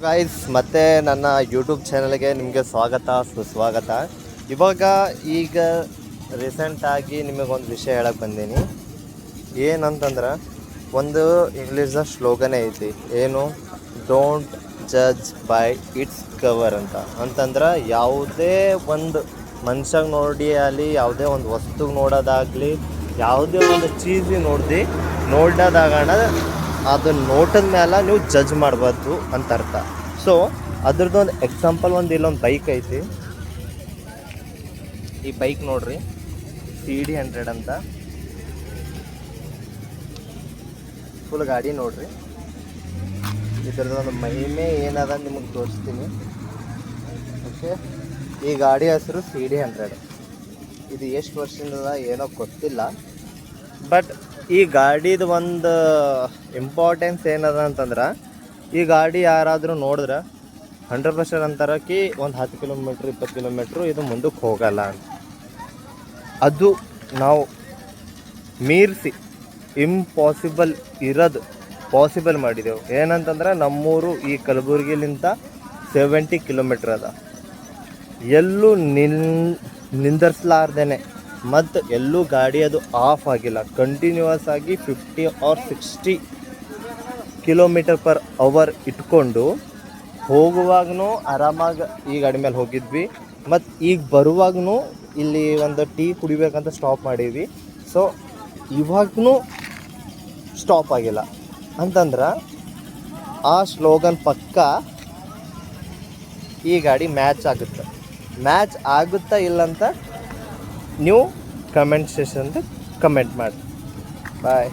Guys ಮತ್ತೆ ನನ್ನ YouTube ಚಾನಲ್ಗೆ ನಿಮಗೆ ಸ್ವಾಗತ ಸುಸ್ವಾಗತ. ಈಗ ರೀಸೆಂಟಾಗಿ ನಿಮಗೊಂದು ವಿಷಯ ಹೇಳಕ್ಕೆ ಬಂದೀನಿ. ಏನಂತಂದ್ರೆ ಒಂದು ಇಂಗ್ಲೀಷ್ದ ಸ್ಲೋಗನೇ ಐತಿ, ಏನು, don't judge by it's cover ಅಂತಂದ್ರೆ ಯಾವುದೇ ಒಂದು ಮನುಷ್ಯಗೆ ನೋಡಿ ಆಗಲಿ, ಯಾವುದೇ ಒಂದು ವಸ್ತುಗೆ ನೋಡೋದಾಗಲಿ, ಯಾವುದೇ ಒಂದು ಚೀಸಿಗೆ ನೋಡೋದಾಗಣ ಅದು ನೋಟದ ಮೇಲೆ ನೀವು ಜಡ್ಜ್ ಮಾಡಬಾರ್ದು ಅಂತ ಅರ್ಥ. ಸೊ ಅದ್ರದ್ದು ಒಂದು ಎಕ್ಸಾಂಪಲ್, ಇಲ್ಲೊಂದು ಬೈಕ್ ಐತಿ. ಈ ಬೈಕ್ ನೋಡ್ರಿ, CD100 ಅಂತ ಫುಲ್ ಗಾಡಿ ನೋಡ್ರಿ. ಇದ್ರದ್ದೊಂದು ಮಹಿಮೆ ಏನದ ನಿಮಗೆ ತೋರಿಸ್ತೀನಿ. ಓಕೆ, ಈ ಗಾಡಿ ಹೆಸರು CD100. ಇದು ಎಷ್ಟು ವರ್ಷದಿಂದ ಏನೋ ಗೊತ್ತಿಲ್ಲ, ಬಟ್ ಈ ಗಾಡಿದು ಒಂದು ಇಂಪಾರ್ಟೆನ್ಸ್ ಏನದ ಅಂತಂದ್ರೆ, ಈ ಗಾಡಿ ಯಾರಾದರೂ ನೋಡಿದ್ರೆ 100% ಅಂತಾರಕ್ಕೆ ಒಂದು 10 ಕಿಲೋಮೀಟ್ರ್ 20 ಕಿಲೋಮೀಟ್ರು ಇದು ಮುಂದಕ್ಕೆ ಹೋಗಲ್ಲ ಅಂತ. ಅದು ನಾವು ಮೀರಿಸಿ ಇಂಪಾಸಿಬಲ್ ಇರೋದು ಪಾಸಿಬಲ್ ಮಾಡಿದೆವು. ಏನಂತಂದ್ರೆ ನಮ್ಮೂರು ಈ ಕಲಬುರ್ಗಿಲಿಂದ 70 ಕಿಲೋಮೀಟ್ರ್ ಅದ. ಎಲ್ಲೂ ನಿಂದರ್ಸ್ಲಾರ್ದೇನೆ ಮತ್ತು ಎಲ್ಲೂ ಗಾಡಿ ಅದು ಆಫ್ ಆಗಿಲ್ಲ. ಕಂಟಿನ್ಯೂಯಸ್ ಆಗಿ 50 or 60 km/h ಇಟ್ಕೊಂಡು ಹೋಗುವಾಗೂ ಆರಾಮಾಗಿ ಈ ಗಾಡಿ ಮೇಲೆ ಹೋಗಿದ್ವಿ. ಮತ್ತು ಈಗ ಬರುವಾಗೂ ಇಲ್ಲಿ ಒಂದು ಟೀ ಕುಡಿಬೇಕಂತ ಸ್ಟಾಪ್ ಮಾಡೀವಿ. ಸೊ ಇವಾಗೂ ಸ್ಟಾಪ್ ಆಗಿಲ್ಲ ಅಂತಂದ್ರೆ ಆ ಸ್ಲೋಗನ್ ಪಕ್ಕ ಈ ಗಾಡಿ ಮ್ಯಾಚ್ ಆಗುತ್ತಾ ಇಲ್ಲಂತ ನೀವು ಕಮೆಂಟ್ ಸೆಷನ್ದು ಕಮೆಂಟ್ ಮಾಡಿ. ಬಾಯ್.